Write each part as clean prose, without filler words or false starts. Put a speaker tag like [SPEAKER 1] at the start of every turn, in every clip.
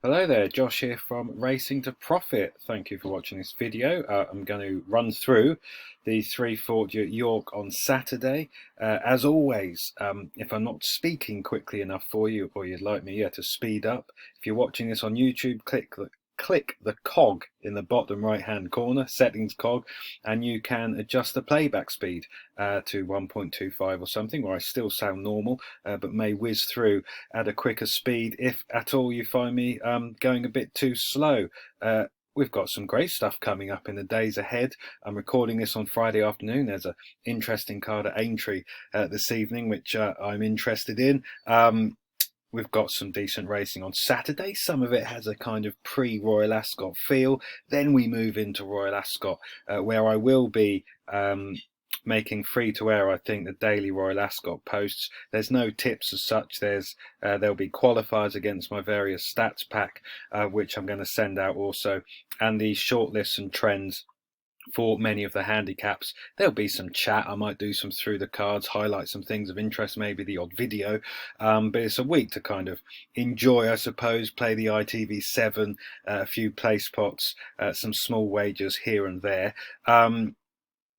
[SPEAKER 1] Hello there, Josh here from Racing to Profit. Thank you for watching this video. I'm going to run through the 340 at York on Saturday. As always, if I'm not speaking quickly enough for you, or you'd like me to speed up, if you're watching this on YouTube, click the cog in the bottom right hand corner, settings cog, and you can adjust the playback speed to 1.25 or something, where I still sound normal but may whiz through at a quicker speed if at all you find me going a bit too slow. We've got some great stuff coming up in the days ahead. I'm recording this on Friday afternoon. There's an interesting card at Aintree this evening, which I'm interested in. We've got some decent racing on Saturday. Some of it has a kind of pre-Royal Ascot feel. Then we move into Royal Ascot, where I will be making free to air, I think, the daily Royal Ascot posts. There's no tips as such. There'll be qualifiers against my various stats pack, which I'm going to send out also, and the shortlists and trends for many of the handicaps. There'll be some chat. I might do some through the cards, highlight some things of interest, maybe the odd video. But it's a week to kind of enjoy, I suppose, play the ITV7, a few play spots, some small wagers here and there.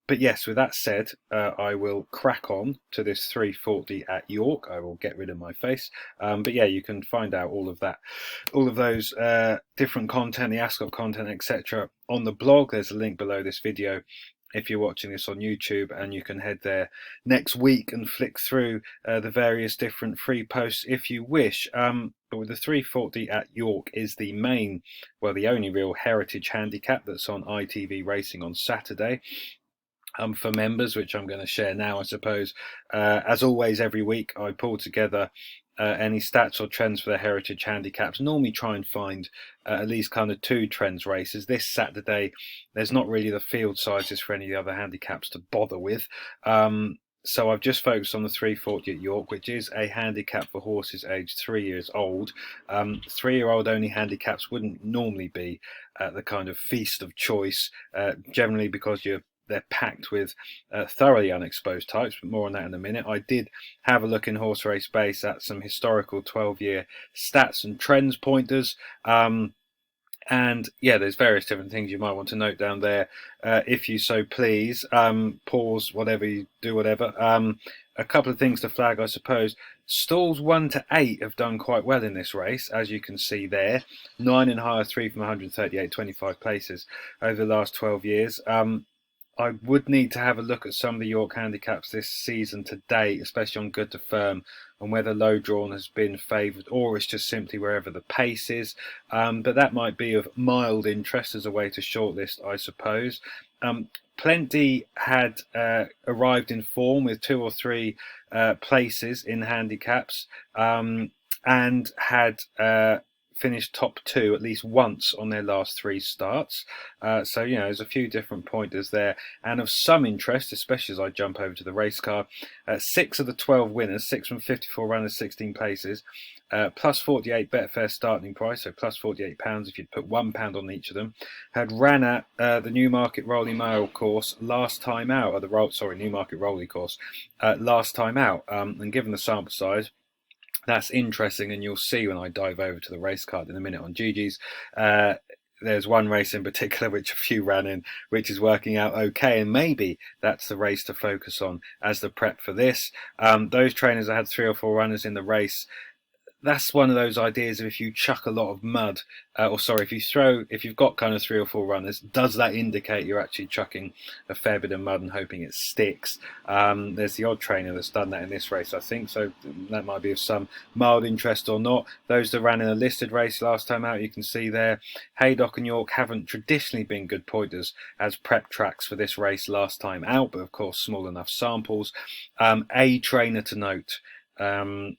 [SPEAKER 1] But yes, with that said, I will crack on to this 340 at York. I will get rid of my face. But yeah, you can find out all of that, all of those different content, the Ascot content, etc. on the blog. There's a link below this video if you're watching this on YouTube, and you can head there next week and flick through the various different free posts if you wish. But with the 340 at York is the main, well, the only real heritage handicap that's on ITV Racing on Saturday. For members, which I'm going to share now, I suppose. As always, every week I pull together any stats or trends for the heritage handicaps. Normally try and find at least kind of two trends races. This Saturday, there's not really the field sizes for any of the other handicaps to bother with. So I've just focused on the 340 at York, which is a handicap for horses aged 3 years old. 3-year-old only handicaps wouldn't normally be the kind of feast of choice, generally because they're packed with thoroughly unexposed types, but more on that in a minute. I did have a look in Horse Race Base at some historical 12-year stats and trends pointers. And yeah, there's various different things you might want to note down there, if you so please. Pause, whatever you do, whatever. A couple of things to flag, I suppose. Stalls 1 to 8 have done quite well in this race, as you can see there. 9 and higher, 3 from 138, 25 places over the last 12 years. I would need to have a look at some of the York handicaps this season to date, especially on good to firm, and whether low drawn has been favoured or it's just simply wherever the pace is. But that might be of mild interest as a way to shortlist, I suppose. Plenty had arrived in form with 2 or 3 places in handicaps, and had finished top 2 at least once on their last 3 starts. So, there's a few different pointers there. And of some interest, especially as I jump over to the race car, 6 of the 12 winners, 6 from 54 runners, 16 places, plus 48 Betfair starting price, so plus £48 if you'd put £1 on each of them, had ran at the Newmarket Roley Mile course last time out, or the Newmarket Roley course last time out. And given the sample size, that's interesting, and you'll see when I dive over to the race card in a minute on Gigi's. There's one race in particular which a few ran in, which is working out okay, and maybe that's the race to focus on as the prep for this. Those trainers that had 3 or 4 runners in the race, that's one of those ideas of, if you chuck a lot of mud, if you've got kind of 3 or 4 runners, does that indicate you're actually chucking a fair bit of mud and hoping it sticks? There's the odd trainer that's done that in this race, I think, so that might be of some mild interest or not. Those that ran in a listed race last time out, you can see there, Haydock and York haven't traditionally been good pointers as prep tracks for this race last time out, but of course small enough samples. A trainer to note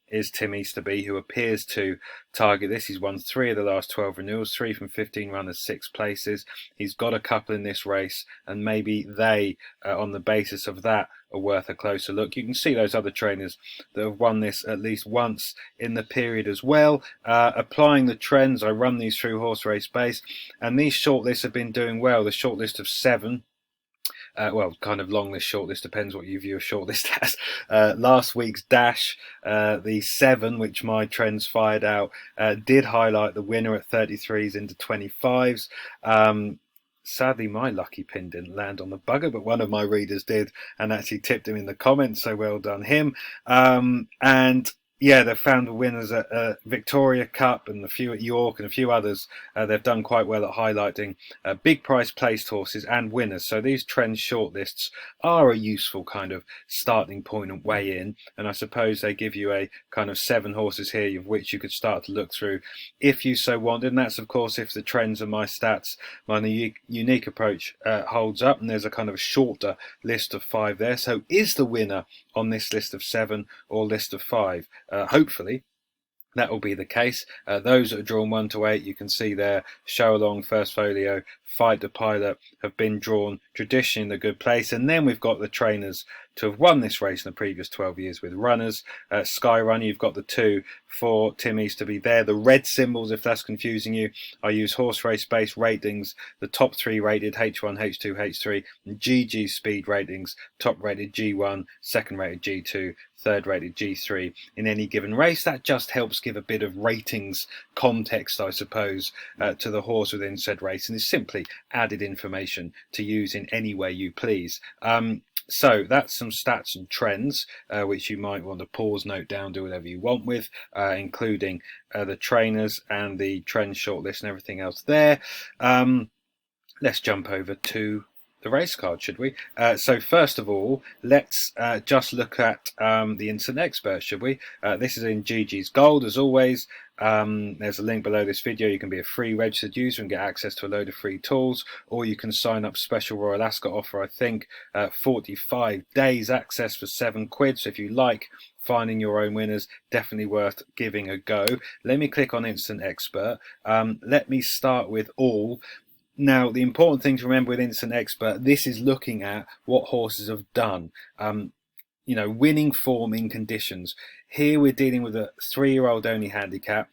[SPEAKER 1] is Tim Easterby, who appears to target this. He's won 3 of the last 12 renewals, 3 from 15 runners, 6 places. He's got a couple in this race, and maybe they, on the basis of that, are worth a closer look. You can see those other trainers that have won this at least once in the period as well. Applying the trends, I run these through Horse Race Base, and these shortlists have been doing well. The shortlist of 7 well, kind of long list, short list, depends what you view a short list as. Last week's dash, the 7, which my trends fired out, did highlight the winner at 33s into 25s. Sadly, my lucky pin didn't land on the bugger, but one of my readers did and actually tipped him in the comments, so well done him. And yeah, they've found the winners at Victoria Cup and a few at York and a few others. They've done quite well at highlighting big price placed horses and winners. So these trend shortlists are a useful kind of starting point and way in. And I suppose they give you a kind of 7 horses here of which you could start to look through if you so wanted. And that's, of course, if the trends of my stats, my unique approach holds up. And there's a kind of shorter list of 5 there. So is the winner on this list of 7 or list of 5? Hopefully that will be the case. Those that are drawn 1 to 8, you can see there, Show Along, First Folio, Fight the Pilot have been drawn traditionally in the good place. And then we've got the trainers to have won this race in the previous 12 years with runners. Sky Runner, you've got the 2 for Tim Easterby there. The red symbols, if that's confusing you, I use horse race based ratings, the top 3 rated H1, H2, H3, and GG speed ratings, top rated G1, second rated G2, third rated G3 in any given race. That just helps give a bit of ratings context, I suppose, to the horse within said race, and is simply added information to use in any way you please. So that's some stats and trends, which you might want to pause, note down, do whatever you want with, including the trainers and the trend shortlist and everything else there. Let's jump over to the race card, should we? So first of all, let's just look at the Instant Expert, should we? This is in GG's Gold, as always. There's a link below this video. You can be a free registered user and get access to a load of free tools, or you can sign up special Royal Ascot offer, I think, 45 days access for £7. So if you like finding your own winners, definitely worth giving a go. Let me click on Instant Expert. Let me start with all. Now, the important thing to remember with Instant Expert, this is looking at what horses have done. You know, winning form in conditions. Here we're dealing with a 3-year-old only handicap.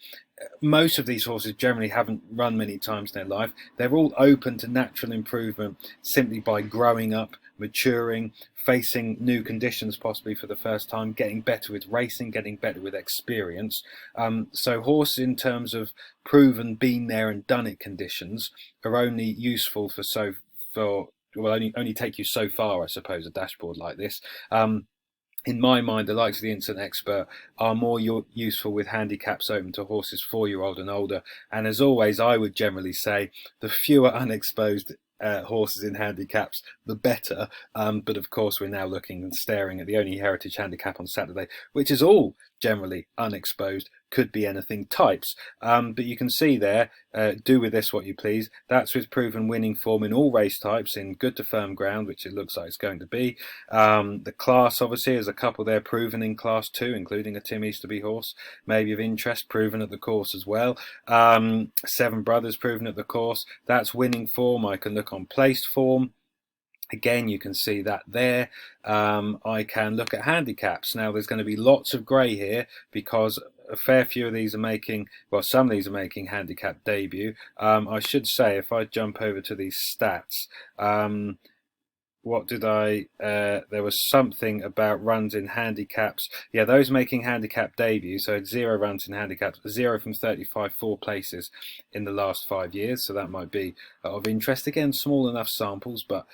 [SPEAKER 1] Most of these horses generally haven't run many times in their life. They're all open to natural improvement simply by growing up, maturing, facing new conditions possibly for the first time, getting better with racing, getting better with experience. So horses in terms of proven, been there and done it conditions are only useful only take you so far, I suppose, a dashboard like this. In my mind, the likes of the Instant Expert are more useful with handicaps open to horses 4-year-old and older. And as always, I would generally say the fewer unexposed horses in handicaps, the better. But of course, we're now looking and staring at the only heritage handicap on Saturday, which is all generally unexposed, could be anything types. But you can see there, do with this what you please. That's with proven winning form in all race types in good to firm ground, which it looks like it's going to be. The class, obviously, there's a couple there proven in class 2, including a Tim Easterby horse, maybe of interest, proven at the course as well. 7 Brothers proven at the course. That's winning form. I can look on placed form. Again, you can see that there. I can look at handicaps. Now, there's going to be lots of grey here because a fair few of these are making, well, some of these are making handicap debut. I should say, if I jump over to these stats, what did there was something about runs in handicaps. Yeah, those making handicap debut, so 0 runs in handicaps, 0 from 35, 4 places in the last 5 years. So that might be of interest. Again, small enough samples, but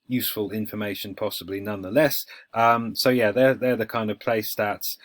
[SPEAKER 1] useful information possibly nonetheless. So yeah, they're the kind of place stats.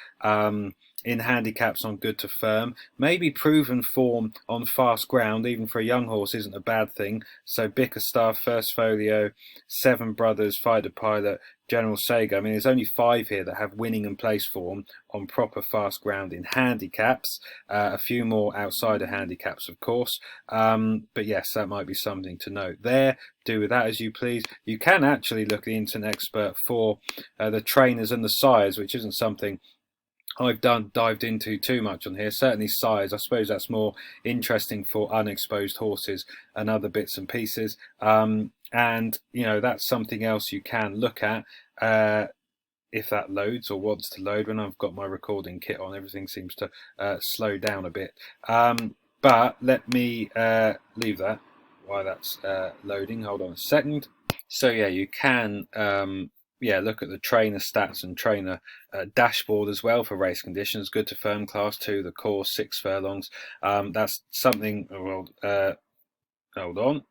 [SPEAKER 1] In handicaps on good to firm. Maybe proven form on fast ground, even for a young horse, isn't a bad thing. So Bickerstaff, First Folio, 7 Brothers, Fighter Pilot, General Sago. I mean, there's only 5 here that have winning and place form on proper fast ground in handicaps. A few more outside of handicaps, of course. But yes, that might be something to note there. Do with that as you please. You can actually look at the Instant Expert for the trainers and the sires, which isn't something I've dived into too much on here. Certainly sires, I suppose that's more interesting for unexposed horses and other bits and pieces. And you know, that's something else you can look at if that loads or wants to load. When I've got my recording kit on, everything seems to slow down a bit. But let me leave that while that's loading. Hold on a second. So yeah, you can yeah, look at the trainer stats and trainer dashboard as well for race conditions. Good to firm class 2, the course 6 furlongs. That's something. Well, hold on.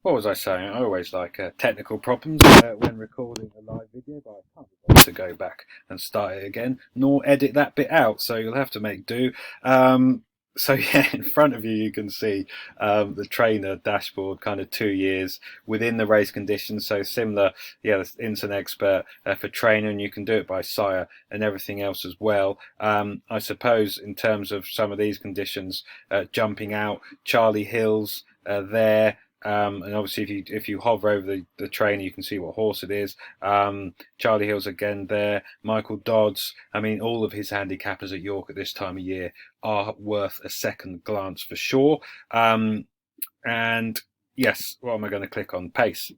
[SPEAKER 1] What was I saying? I always like technical problems when recording a live video, but I can't be bothered to go back and start it again, nor edit that bit out. So you'll have to make do. So yeah, in front of you, you can see the trainer dashboard, kind of 2 years within the race conditions. So similar, yeah, the Instant Expert for trainer, and you can do it by sire and everything else as well. I suppose in terms of some of these conditions, jumping out, Charlie Hills there. And obviously, if you hover over the trainer, you can see what horse it is. Charlie Hills again there. Michael Dodds. I mean, all of his handicappers at York at this time of year are worth a second glance for sure. And yes, what am I going to click on? Pace.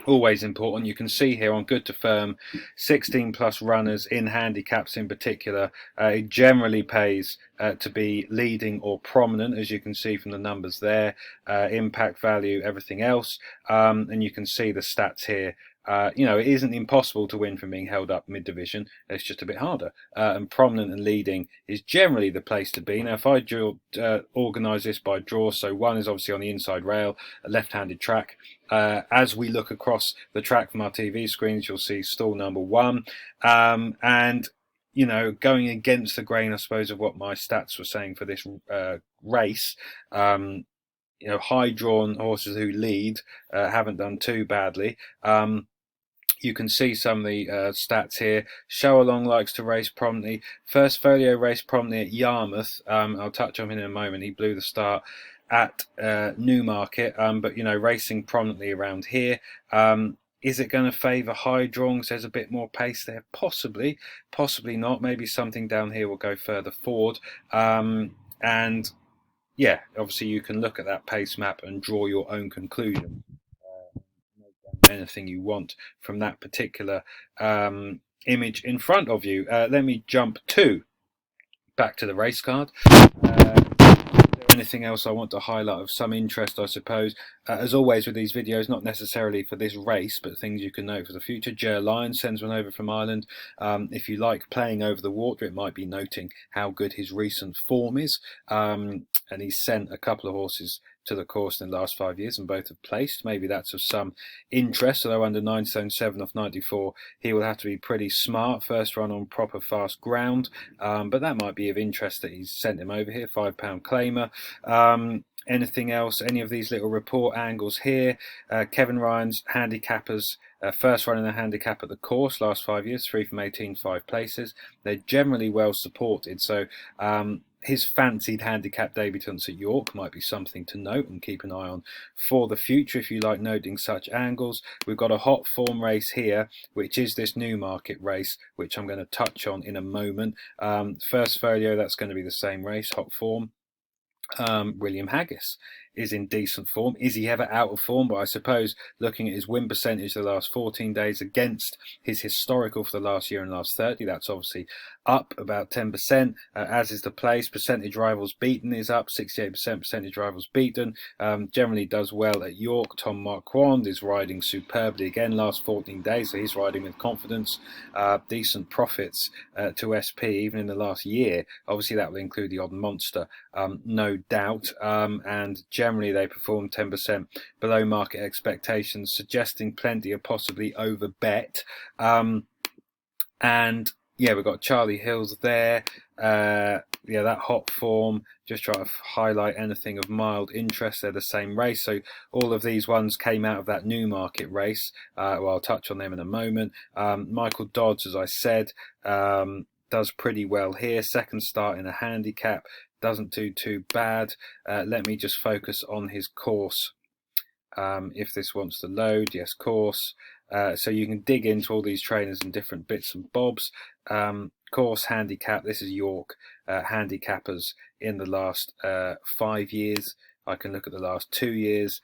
[SPEAKER 1] Always important. You can see here on Good to Firm, 16 plus runners in handicaps in particular. It generally pays to be leading or prominent, as you can see from the numbers there, impact value, everything else. And you can see the stats here. You know, it isn't impossible to win from being held up mid-division. It's just a bit harder. And prominent and leading is generally the place to be. Now, if I organise this by draw, so 1 is obviously on the inside rail, a left-handed track. As we look across the track from our TV screens, you'll see stall number 1. And, you know, going against the grain, I suppose, of what my stats were saying for this race, you know, high-drawn horses who lead haven't done too badly. You can see some of the stats here. Show Along likes to race prominently. First Folio raced prominently at Yarmouth. I'll touch on him in a moment. He blew the start at Newmarket, but you know, racing prominently around here. Is it going to favour high drawn? There's a bit more pace there, possibly not. Maybe something down here will go further forward. And yeah, obviously you can look at that pace map and draw your own conclusion. Anything you want from that particular image in front of you. Let me jump back to the race card. Anything else I want to highlight of some interest, I suppose? As always with these videos, not necessarily for this race, but things you can note for the future. Ger Lyon sends one over from Ireland. If you like playing over the water, it might be noting how good his recent form is. And he's sent a couple of horses to the course in the last 5 years, and both have placed. Maybe that's of some interest. Although under 9 stone 7 off 94, he will have to be pretty smart. First run on proper fast ground, but that might be of interest that he's sent him over here. £5 claimer. Anything else? Any of these little report angles here? Kevin Ryan's handicappers. First run in a handicap at the course, last 5 years, 3 from 18, 5 places. They're generally well supported. So his fancied handicap debutants at York might be something to note and keep an eye on for the future if you like noting such angles. We've got a hot form race here, which is this Newmarket race, which I'm going to touch on in a moment. First Folio, that's going to be the same race, hot form. William Haggis is in decent form. Is he ever out of form? But I suppose looking at his win percentage the last 14 days against his historical for the last year and last 30, that's obviously up about 10%, as is the place. Percentage rivals beaten is up 68%. Percentage rivals beaten. Generally does well at York. Tom Marquand is riding superbly again last 14 days, so he's riding with confidence. Decent profits to SP even in the last year. Obviously that will include the odd monster, no doubt, and generally they perform 10% below market expectations, suggesting plenty are possibly over bet. And yeah, we've got Charlie Hills there. Yeah, that hot form. Just try to highlight anything of mild interest. They're the same race. So all of these ones came out of that Newmarket race. Well, I'll touch on them in a moment. Michael Dodds, as I said, does pretty well here. Second start in a handicap. Doesn't do too bad. Let me just focus on his course. If this wants to load, yes, course. So you can dig into all these trainers and different bits and bobs. Course handicap, this is York handicappers in the last 5 years. I can look at the last 2 years.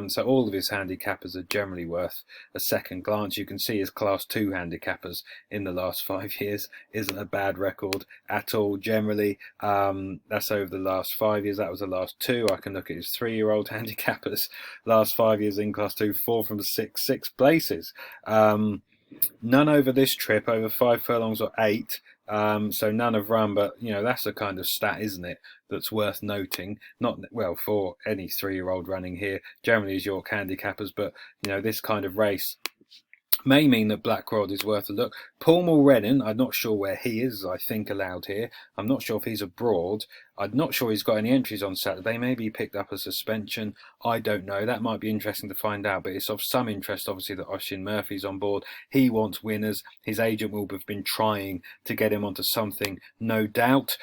[SPEAKER 1] So all of his handicappers are generally worth a second glance. You can see his Class 2 handicappers in the last 5 years isn't a bad record at all generally. That's over the last 5 years. That was the last 2. I can look at his 3-year-old handicappers. Last 5 years in Class 2, 4 from 6 places. None over this trip, over 5 furlongs or 8. So none have run, but that's a kind of stat, isn't it, that's worth noting. Not well for any 3-year-old running here, generally as York handicappers, but this kind of race may mean that Black Rod is worth a look. Paul Mulrennan, I'm not sure where he is, I think, allowed here. I'm not sure if he's abroad. I'm not sure he's got any entries on Saturday. Maybe he picked up a suspension. I don't know. That might be interesting to find out, but it's of some interest, obviously, that Oisin Murphy's on board. He wants winners. His agent will have been trying to get him onto something, no doubt.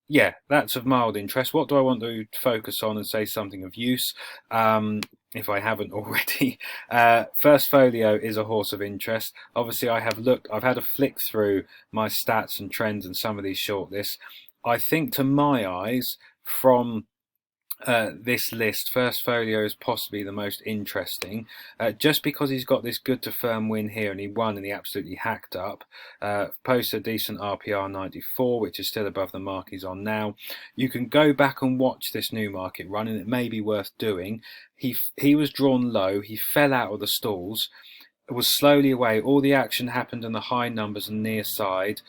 [SPEAKER 1] Yeah, that's of mild interest. What do I want to focus on and say something of use? If I haven't already. First Folio is a horse of interest. Obviously, I've had a flick through my stats and trends and some of these shortlists. I think, to my eyes, from this list, First Folio is possibly the most interesting, just because he's got this good to firm win here, and he won and he absolutely hacked up. Posted a decent RPR 94, which is still above the mark he's on now. You can go back and watch this Newmarket run, and it may be worth doing. He was drawn low, he fell out of the stalls, was slowly away. All the action happened in the high numbers and near side.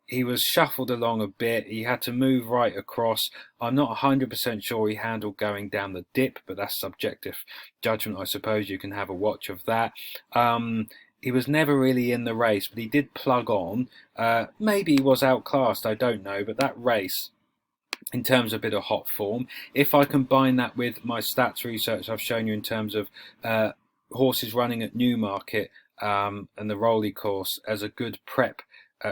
[SPEAKER 1] He was shuffled along a bit. He had to move right across. I'm not 100% sure he handled going down the dip, but that's subjective judgment, I suppose. You can have a watch of that. He was never really in the race, but he did plug on. Maybe he was outclassed, I don't know, but that race, in terms of a bit of hot form, if I combine that with my stats research I've shown you in terms of horses running at Newmarket and the Rolly course as a good prep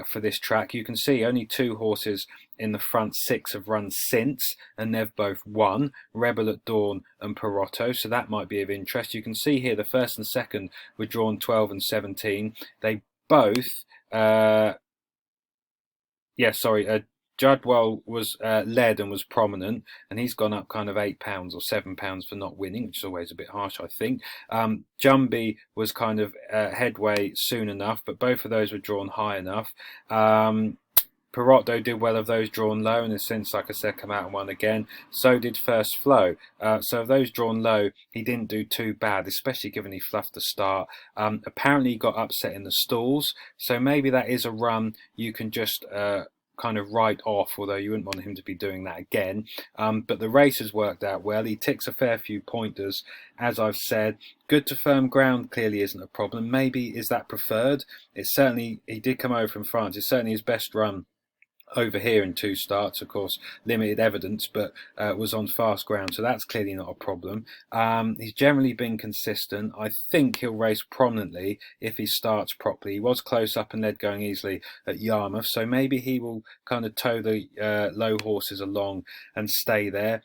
[SPEAKER 1] for this track, you can see only 2 horses in the front 6 have run since, and they've both won, Rebel at Dawn and Perotto, so that might be of interest. You can see here the first and second were drawn 12 and 17. They both, Jadwal was led and was prominent, and he's gone up kind of £8 or £7 for not winning, which is always a bit harsh, I think. Jumby was kind of headway soon enough, but both of those were drawn high enough. Perotto did well of those drawn low, and has since, like I said, come out and won again. So did First Flow. So of those drawn low, he didn't do too bad, especially given he fluffed the start. Apparently he got upset in the stalls, so maybe that is a run you can just kind of write off, although you wouldn't want him to be doing that again. But the race has worked out well. He ticks a fair few pointers, as I've said. Good to firm ground clearly isn't a problem. Maybe is that preferred? It's certainly, he did come over from France. It's certainly his best run over here in 2 starts, of course, limited evidence, but was on fast ground, so that's clearly not a problem. He's generally been consistent. I think he'll race prominently if he starts properly. He was close up and led going easily at Yarmouth, so maybe he will kind of tow the low horses along and stay there.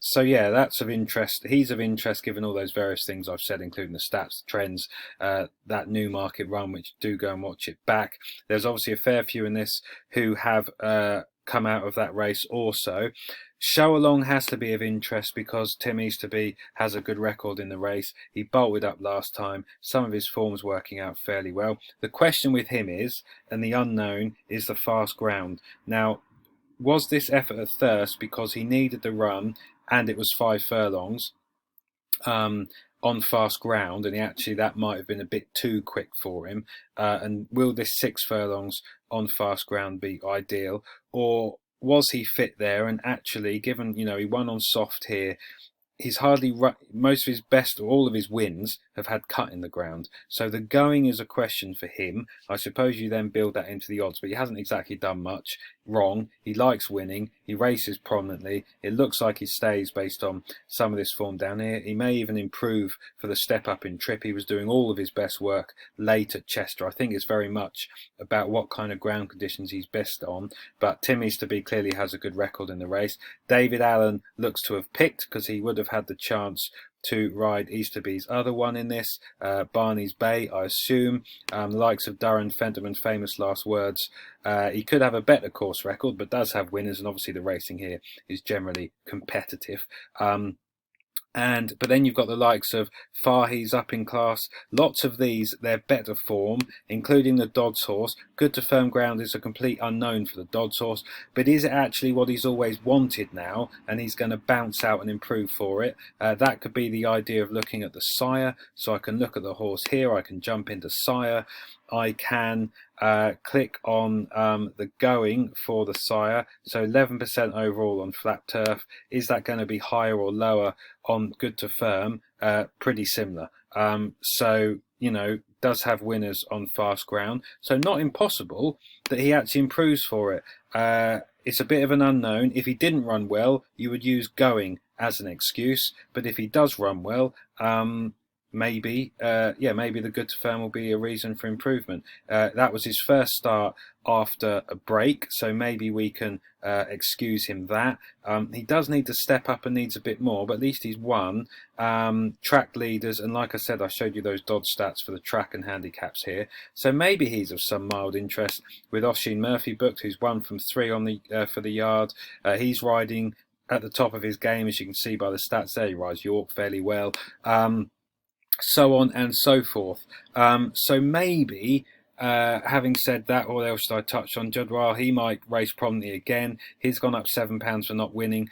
[SPEAKER 1] So yeah, that's of interest. He's of interest given all those various things I've said, including the stats, the trends, that Newmarket run, which do go and watch it back. There's obviously a fair few in this who have come out of that race also. Show Along has to be of interest because Tim Easterby has a good record in the race. He bolted up last time. Some of his form's working out fairly well. The question with him is, and the unknown, is the fast ground. Now, was this effort a thirst because he needed the run and it was 5 furlongs on fast ground, and that might have been a bit too quick for him, and will this 6 furlongs on fast ground be ideal, or was he fit there? And actually, given he won on soft here, he's hardly most of his best or all of his wins have had cut in the ground, so the going is a question for him. I suppose you then build that into the odds, but he hasn't exactly done much wrong. He likes winning, he races prominently. It looks like he stays based on some of this form down here. He may even improve for the step up in trip. He was doing all of his best work late at Chester. I think it's very much about what kind of ground conditions he's best on, but Tim Easterby clearly has a good record in the race. David Allen looks to have picked because he would have had the chance to ride Easterby's other one in this, Barney's Bay, I assume. The likes of Durran Fenterman, Famous Last Words. He could have a better course record, but does have winners, and obviously the racing here is generally competitive. But then you've got the likes of Fahey's up in class. Lots of these, they're better form, including the Dodds horse. Good to Firm Ground is a complete unknown for the Dodds horse, but is it actually what he's always wanted now, and he's going to bounce out and improve for it? That could be the idea of looking at the sire. So I can look at the horse here, I can jump into sire, I can click on the going for the sire. So 11% overall on flat turf. Is that going to be higher or lower on Good to Firm? Pretty similar. So, you know, does have winners on fast ground. So not impossible that he actually improves for it. It's a bit of an unknown. If he didn't run well, you would use going as an excuse. But if he does run well, maybe the Good to Firm will be a reason for improvement. That was his first start after a break, so maybe we can excuse him that. He does need to step up and needs a bit more, but at least he's won. Track leaders, and like I said, I showed you those Dodds stats for the track and handicaps here, so maybe he's of some mild interest. With Oisin Murphy booked, who's 1 from 3 on the for the yard, he's riding at the top of his game, as you can see by the stats there. He rides York fairly well. So on and so forth. So maybe, having said that, what else should I touch on? Jadwal, he might race prominently again. He's gone up £7 for not winning.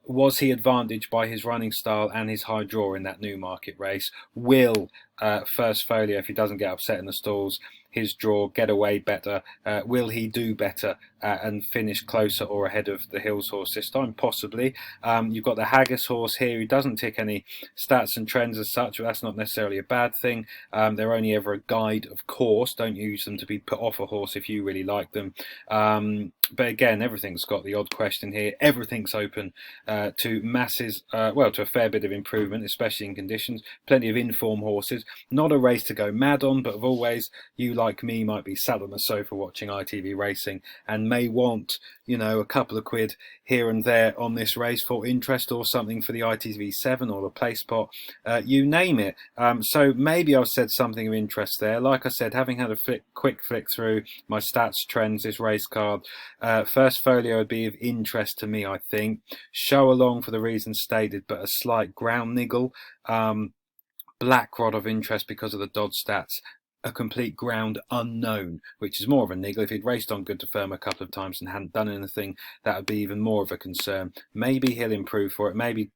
[SPEAKER 1] Was he advantaged by his running style and his high draw in that Newmarket race? Will First Folio, if he doesn't get upset in the stalls, his draw get away better? Will he do better and finish closer or ahead of the Hills horse this time? Possibly. You've got the Haggis horse here, who doesn't tick any stats and trends as such, but that's not necessarily a bad thing. They're only ever a guide, of course. Don't use them to be put off a horse if you really like them. But again, everything's got the odd question here. Everything's open to masses, to a fair bit of improvement, especially in conditions. Plenty of inform horses. Not a race to go mad on, but as always, you like me might be sat on the sofa watching ITV Racing and may want, you know, a couple of quid here and there on this race for interest, or something for the ITV7 or the play spot, you name it. So maybe I've said something of interest there. Like I said, having had a quick flick through my stats, trends, this race card, First Folio would be of interest to me, I think. Show Along for the reasons stated, but a slight ground niggle. Black Rod of interest because of the Dodds stats. A complete ground unknown, which is more of a niggle. If he'd raced on Good to Firm a couple of times and hadn't done anything, that would be even more of a concern. Maybe he'll improve for it. Maybe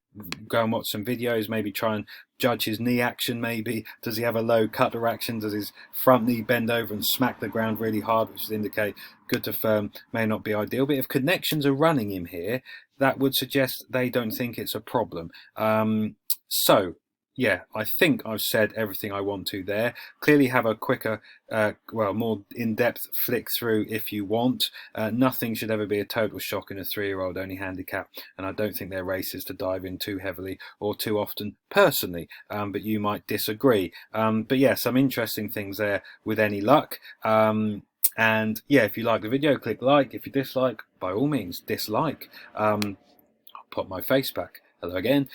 [SPEAKER 1] go and watch some videos. Maybe try and judge his knee action. Maybe does he have a low cutter action? Does his front knee bend over and smack the ground really hard, which would indicate Good to Firm may not be ideal. But if Connections are running him here, that would suggest they don't think it's a problem. Yeah, I think I've said everything I want to there. Clearly have a quicker, more in-depth flick through if you want. Nothing should ever be a total shock in a 3-year-old only handicap, and I don't think they're races to dive in too heavily or too often personally, but you might disagree. But yeah, some interesting things there with any luck. And yeah, if you like the video, click like. If you dislike, by all means, dislike. I'll put my face back. Hello again.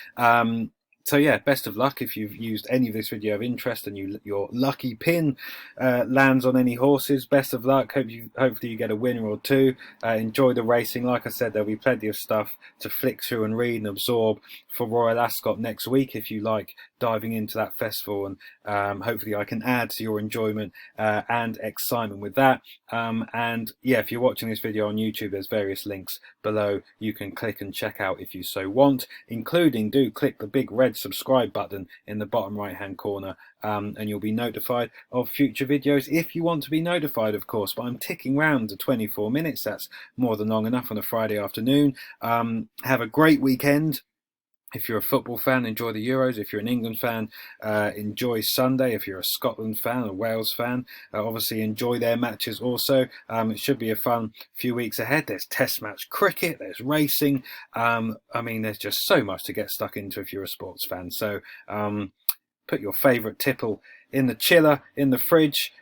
[SPEAKER 1] So yeah, best of luck if you've used any of this video of interest and your lucky pin lands on any horses. Best of luck. Hopefully you get a winner or two. Enjoy the racing. Like I said, there'll be plenty of stuff to flick through and read and absorb for Royal Ascot next week if you like diving into that festival, and hopefully I can add to your enjoyment and excitement with that. And yeah, if you're watching this video on YouTube, there's various links below you can click and check out if you so want, including do click the big red subscribe button in the bottom right hand corner, and you'll be notified of future videos if you want to be notified, of course. But I'm ticking round to 24 minutes. That's more than long enough on a Friday afternoon. Have a great weekend. If you're a football fan, enjoy the Euros. If you're an England fan, enjoy Sunday. If you're a Scotland fan, a Wales fan, obviously enjoy their matches also. It should be a fun few weeks ahead. There's test match cricket, there's racing. I mean, there's just so much to get stuck into if you're a sports fan. So put your favourite tipple in the chiller, in the fridge,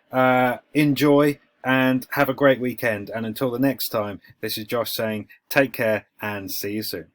[SPEAKER 1] enjoy, and have a great weekend. And until the next time, this is Josh saying take care and see you soon.